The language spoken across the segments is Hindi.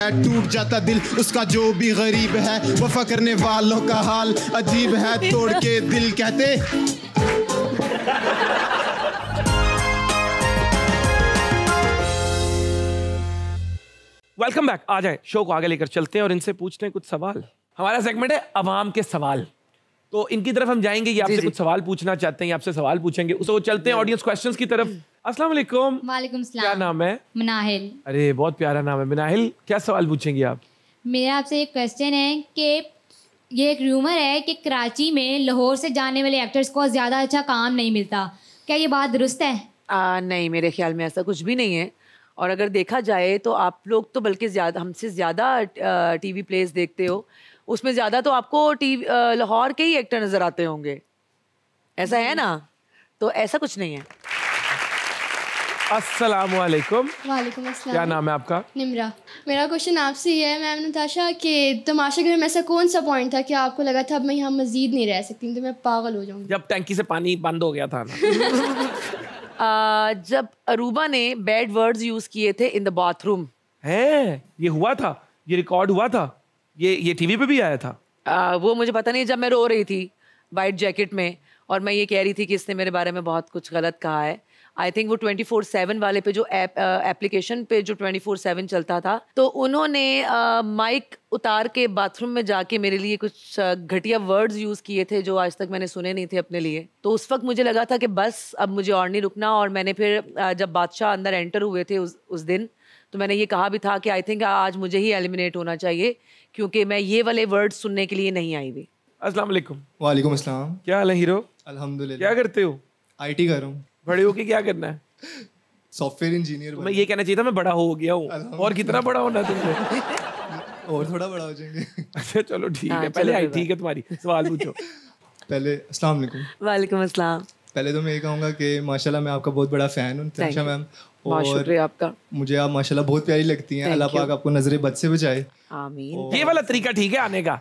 टूट जाता दिल उसका जो भी गरीब है, वफा करने वालों का हाल अजीब है, तोड़ के दिल कहते। Welcome back. आ जाए, शो को आगे लेकर चलते हैं और इनसे पूछते हैं कुछ सवाल। हमारा सेगमेंट है अवाम के सवाल। तो इनकी तरफ हम जाएंगे, ये आपसे कुछ सवाल पूछना चाहते हैं, आपसे सवाल पूछेंगे। तो चलते हैं ऑडियंस क्वेश्चंस की तरफ। अस्सलाम वालेकुम। वालेकुम सलाम। क्या नाम है? मनाहिल। अरे बहुत प्यारा नाम है मनाहिल। क्या सवाल पूछेंगे आप? मेरा आपसे एक क्वेश्चन है कि ये एक रूमर है कि कराची में लाहौर से जाने वाले एक्टर्स को ज़्यादा अच्छा काम नहीं मिलता, क्या ये बात दुरुस्त है? नहीं, मेरे ख्याल में ऐसा कुछ भी नहीं है। और अगर देखा जाए तो आप लोग तो बल्कि हमसे ज़्यादा टीवी प्लेस देखते हो, उसमें ज़्यादा तो आपको लाहौर के ही एक्टर नज़र आते होंगे, ऐसा है ना? तो ऐसा कुछ नहीं है। अस्सलाम वालेकुम। वालेकुम अस्सलाम। क्या नाम है आपका? निम्रा। मेरा क्वेश्चन आपसे ये है मैम नताशा कि तमाशा घर में ऐसा कौन सा पॉइंट था कि आपको लगा था अब मैं यहाँ मजीद नहीं रह सकती, तो मैं पागल हो जाऊंगी? जब टैंकी से पानी बंद हो गया था ना। जब अरूबा ने बैड वर्ड्स यूज़ किए थे इन द बाथरूम। है, ये हुआ था, ये रिकॉर्ड हुआ था, ये टीवी पे भी आया था। वो मुझे पता नहीं, जब मैं रो रही थी वाइट जैकेट में और मैं ये कह रही थी कि इसने मेरे बारे में बहुत कुछ गलत कहा है। आई थिंक वो 24/7 वाले पे जो एप्लीकेशन पे जो 24/7 चलता था, तो उन्होंने माइक उतार के बाथरूम में जाके मेरे लिए कुछ घटिया वर्ड्स यूज़ किए थे जो आज तक मैंने सुने नहीं थे अपने लिए। तो उस वक्त मुझे लगा था कि बस अब मुझे और नहीं रुकना। और मैंने फिर जब बादशाह अंदर एंटर हुए थे उस दिन, तो मैंने ये कहा भी था कि आई थिंक आज मुझे ही एलिमिनेट होना चाहिए, क्योंकि मैं ये वाले वर्ड्स सुनने के लिए नहीं आई हुई। अस्सलाम वालेकुम। वालेकुम अस्सलाम। क्या हाल है हीरो? अल्हम्दुलिल्लाह। क्या करते हो? आईटी कर रहा हूँ। बड़े होके क्या करना है? Software engineer. मैं ये कहना चाहिए था मैं बड़ा हो गया हूँ। और कितना बड़ा होना है तुमसे? और थोड़ा बड़ा हो जाएंगे। अच्छा चलो ठीक है, पहले आई ठीक है तुम्हारी, सवाल पूछो। पहले अस्सलाम वालेकुम। वालेकुम अस्सलाम। पहले तो मैं ये कहूँगा कि माशाल्लाह मैं आपका बहुत बड़ा फ़ैन हूँ तनिषा मैम, बहुत शुक्रिया आपका। मुझे आप माशाल्लाह बहुत प्यारी लगती हैं। अल्लाह पाक आपको नजरे बद से बचाए। आमीन। ये वाला तरीका ठीक है आने का।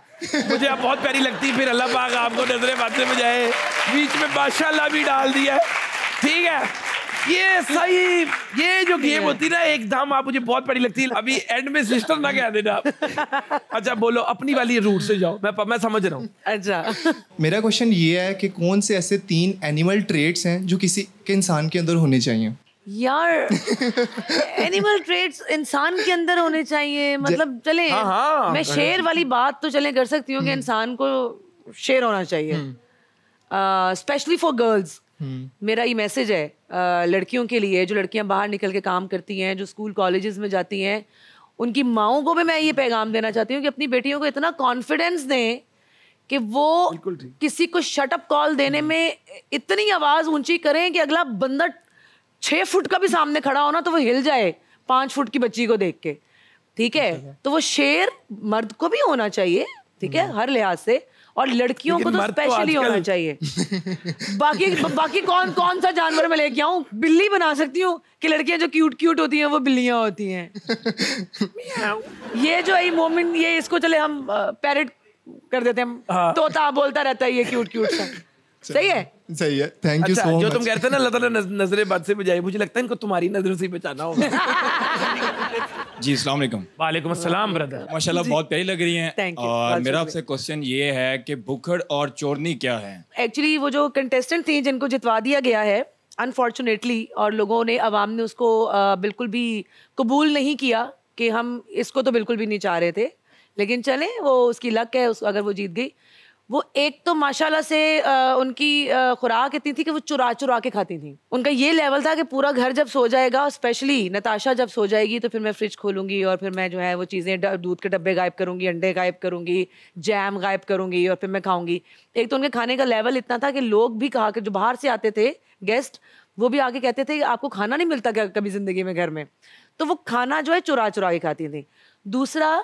मुझे आप बहुत प्यारी लगती, फिर अल्लाह पाक आपको नजरे बद से बचाए, बीच में माशाल्लाह भी डाल दिया है। ठीक है, ये सही। ये जो गेम होती ना, एकदम आप मुझे बहुत प्यारी लगती है, अभी एंड में सिस्टर ना कह देना आप। अच्छा बोलो, अपनी वाली रूट से जाओ, मैं समझ रहा हूँ। अच्छा, मेरा क्वेश्चन ये है कि कौन से ऐसे 3 एनिमल ट्रेट्स हैं जो किसी के इंसान के अंदर होने चाहिए? यार एनिमल ट्रेट्स इंसान के अंदर होने चाहिए, मतलब चले हाँ, मैं शेर वाली बात तो चले कर सकती हूँ कि इंसान को शेर होना चाहिए, स्पेशली फॉर गर्ल्स। मेरा ये मैसेज है लड़कियों के लिए, जो लड़कियां बाहर निकल के काम करती हैं, जो स्कूल कॉलेजेस में जाती हैं, उनकी माओं को भी मैं ये पैगाम देना चाहती हूँ कि अपनी बेटियों को इतना कॉन्फिडेंस दें कि वो किसी को शट अप कॉल देने में इतनी आवाज़ ऊंची करें कि अगला बंदा 6 फुट का भी सामने खड़ा हो ना तो वो हिल जाए 5 फुट की बच्ची को देख के। ठीक है, तो वो शेर मर्द को भी होना चाहिए, ठीक है, हर लिहाज से, और लड़कियों को तो स्पेशली होना चाहिए। बाकी कौन सा जानवर मैं लेके आऊं? बिल्ली बना सकती हूँ कि लड़कियां जो क्यूट होती हैं वो बिल्लियां होती हैं। ये जो मोमेंट, ये इसको चले हम पैरेट कर देते हैं। हाँ। तोता बोलता रहता है ये क्यूट सा। सही है, सही है। Thank you so much. जो तुम कहते हैं ना अल्लाह ताला नजरे बद से बचाए, मुझे लगता है इनको तुम्हारी नजर से बचाना होगा। जी अस्सलाम वालेकुम। वालेकुम अस्सलाम ब्रदर। माशाल्लाह बहुत प्यारी लग रही हैं। और मेरा आपसे शुक्रिया। क्वेश्चन ये है कि भुक्खड़ और चोरनी क्या है? एक्चुअली वो जो कंटेस्टेंट थी जिनको जितवा दिया गया है अनफॉर्चुनेटली, और लोगों ने, अवाम ने उसको बिल्कुल भी कबूल नहीं किया कि हम इसको तो बिल्कुल भी नहीं चाह रहे थे, लेकिन चलें वो उसकी लक है, अगर वो जीत गई। वो एक तो माशाल्लाह से उनकी खुराक इतनी थी कि वो चुरा के खाती थी। उनका ये लेवल था कि पूरा घर जब सो जाएगा, स्पेशली नताशा जब सो जाएगी, तो फिर मैं फ्रिज खोलूंगी और फिर मैं जो है वो चीज़ें, दूध के डब्बे गायब करूंगी, अंडे गायब करूंगी, जैम गायब करूंगी और फिर मैं खाऊंगी। एक तो उनके खाने का लेवल इतना था कि लोग भी कहा कि जो बाहर से आते थे गेस्ट, वो भी आके कहते थे कि आपको खाना नहीं मिलता क्या कभी ज़िंदगी में घर में? तो वो खाना जो है चुरा के खाती थी। दूसरा,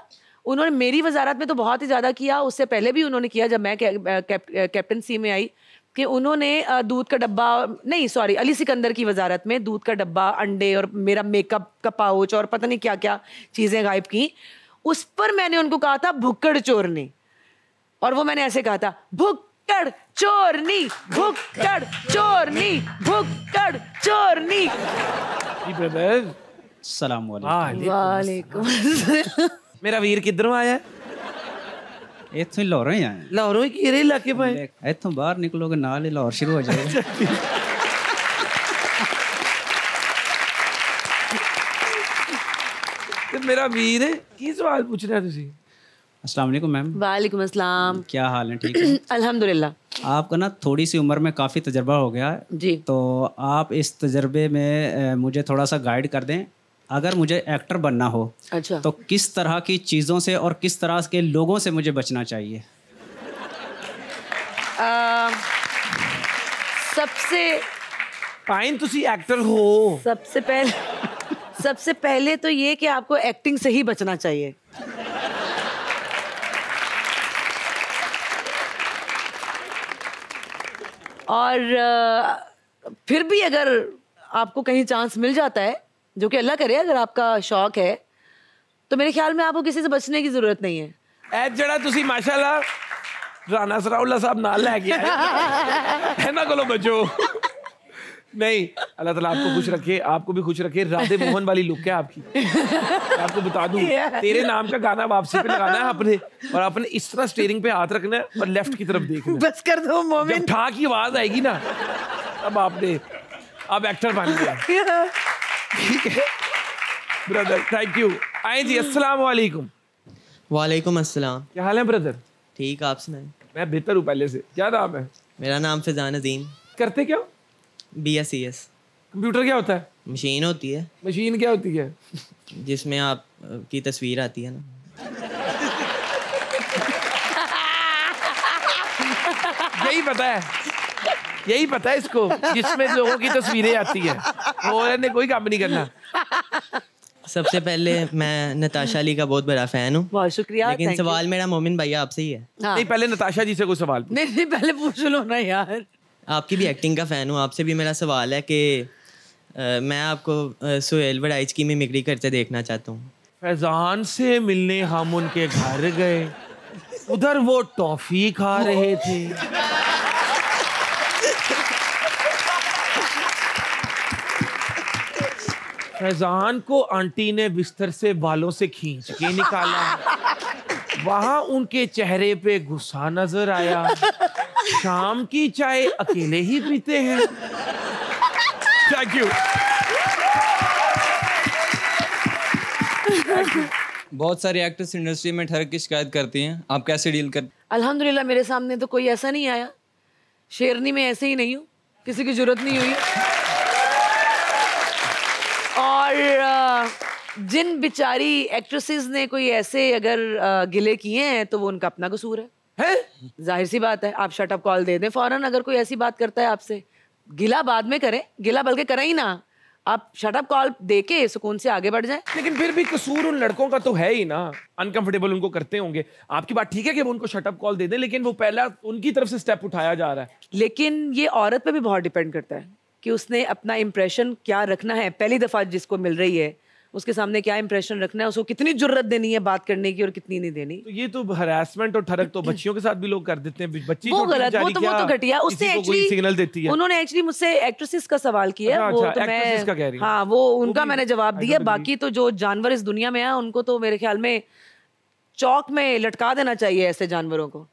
उन्होंने मेरी वजारत में तो बहुत ही ज़्यादा किया, उससे पहले भी उन्होंने किया जब मैं कैप्टनसी में आई, कि उन्होंने दूध का डब्बा, नहीं सॉरी, अली सिकंदर की वजारत में दूध का डब्बा, अंडे और मेरा मेकअप का पाउच और पता नहीं क्या क्या चीज़ें गायब की। उस पर मैंने उनको कहा था भुक्कड़ चोरनी, और वो मैंने ऐसे कहा था, भुक्कड़ चोरनी, भुक्कड़ चोरनी, भुक्कड़ चोरनी। ब्रदर अस्सलाम वालेकुम। वालेकुम। मेरा वीर किधरों आया है? इत्थों ही लाहौरों ही आए। लाहौरों ही किहड़े इलाके पे? इत्थों बाहर निकलोगे नाल ही लाहौर शुरू हो जाएगा। ते मेरा वीर की सवाल पूछ रहा है तुसी? अस्सलाम वालेकुम मैम। वालेकुम अस्सलाम। क्या हाल है? ठीक है अल्हम्दुलिल्लाह। आपका ना थोड़ी सी उम्र में काफ़ी तजर्बा हो गया है जी। तो आप इस तजर्बे में मुझे थोड़ा सा गाइड कर दें। अगर मुझे एक्टर बनना हो अच्छा तो किस तरह की चीज़ों से और किस तरह के लोगों से मुझे बचना चाहिए? सबसे पाइन तुसी एक्टर हो। सबसे पहले तो ये कि आपको एक्टिंग से ही बचना चाहिए। और फिर भी अगर आपको कहीं चांस मिल जाता है, जो कि अल्लाह करे, अगर आपका शौक है, तो मेरे ख्याल में आपको किसी से बचने की जरूरत नहीं है। ए जड़ा तुसी माशाल्लाह राना सराउल्ला साहब नाल ले गया है ना, कोलो बचो। नहीं, अल्लाह ताला आपको खुश रखे, आपको भी खुश रखे। राधे मोहन वाली लुक है आपकी। आपको बता दूं, तेरे नाम का गाना वापसी पे लगाना है आपने, और आपने इस तरह स्टीयरिंग पे हाथ रखना है और लेफ्ट की तरफ देखना है। बस कर दो मोमिन। जब ठा की आवाज आएगी ना, अब आपने अब एक्टर बन गया। ठीक है ब्रदर, थैंक यू। आए जी, अस्सलाम वालेकुम। वालेकुम अस्सलाम। क्या हाल है ब्रदर? ठीक, आप सुनाएं। मैं बेहतर हूँ पहले से। क्या नाम है? मेरा नाम फैजान अजीम। करते क्या? BScs। कंप्यूटर क्या होता है? मशीन होती है। मशीन क्या होती है? जिसमें आप की तस्वीर आती है ना। यही पता है, यही पता है इसको, जिसमें लोगों की तस्वीरें आती है। और ने कोई काम नहीं करना। सबसे पहले मैं नताशा अली का बहुत बड़ा फैन हूँ। बहुत शुक्रिया। लेकिन सवाल मेरा मोमिन भैया आपसे ही है। हाँ। नहीं, पहले नताशा जी से कोई सवाल। नहीं, पहले पूछ लो ना यार। आपकी भी एक्टिंग का फ़ैन हूँ, आपसे भी मेरा सवाल है कि मैं आपको सुहेल वड़ाइच की मिमिक्री करते देखना चाहता हूँ। फैजान से मिलने हम उनके घर गए, उधर वो टॉफी खा रहे थे। फैजान को आंटी ने बिस्तर से बालों से खींच के निकाला। वहां उनके चेहरे पे गुस्सा नजर आया। शाम की चाय अकेले ही पीते हैं। Thank you. बहुत सारे एक्टर्स इंडस्ट्री में ठहर की शिकायत करती हैं, आप कैसे डील कर? अल्हम्दुलिल्लाह मेरे सामने तो कोई ऐसा नहीं आया। शेरनी में ऐसे ही नहीं हूँ, किसी की जरूरत नहीं हुई। और जिन बेचारी एक्ट्रेसेस ने कोई ऐसे अगर गिले किए हैं तो वो उनका अपना कसूर है। जाहिर सी बात है, आप शट अप कॉल दे दें फौरन। अगर कोई ऐसी बात करता है आपसे, गिला बाद में करें, गिला बल्कि करें ही ना, आप शट अप कॉल देके सुकून से आगे बढ़ जाएं। लेकिन फिर भी कसूर उन लड़कों का तो है ही ना, अनकंफर्टेबल उनको करते होंगे। आपकी बात ठीक है कि वो उनको शट अप कॉल दे दें, लेकिन वो पहला उनकी तरफ से स्टेप उठाया जा रहा है। लेकिन ये औरत पे भी बहुत डिपेंड करता है कि उसने अपना इंप्रेशन क्या रखना है। पहली दफा जिसको मिल रही है उसके सामने क्या इंप्रेशन रखना है, उसको कितनी जुर्रत देनी है बात करने की और कितनी नहीं देनी। तो ये तो हरासमेंट और ठरक तो बच्चियों के साथ भी लोग कर देते हैं। बच्ची वो गलत, वो तो घटिया। उसने एक्चुअली सिग्नल देती है। उन्होंने एक्चुअली मुझसे एक्ट्रेसेस का सवाल किया। अच्छा, वो अच्छा, तो एक्ट्रेसेस का कह रही मैं, हाँ, वो उनका मैंने जवाब दिया। बाकी तो जो जानवर इस दुनिया में है उनको तो मेरे ख्याल में चौक में लटका देना चाहिए ऐसे जानवरों को।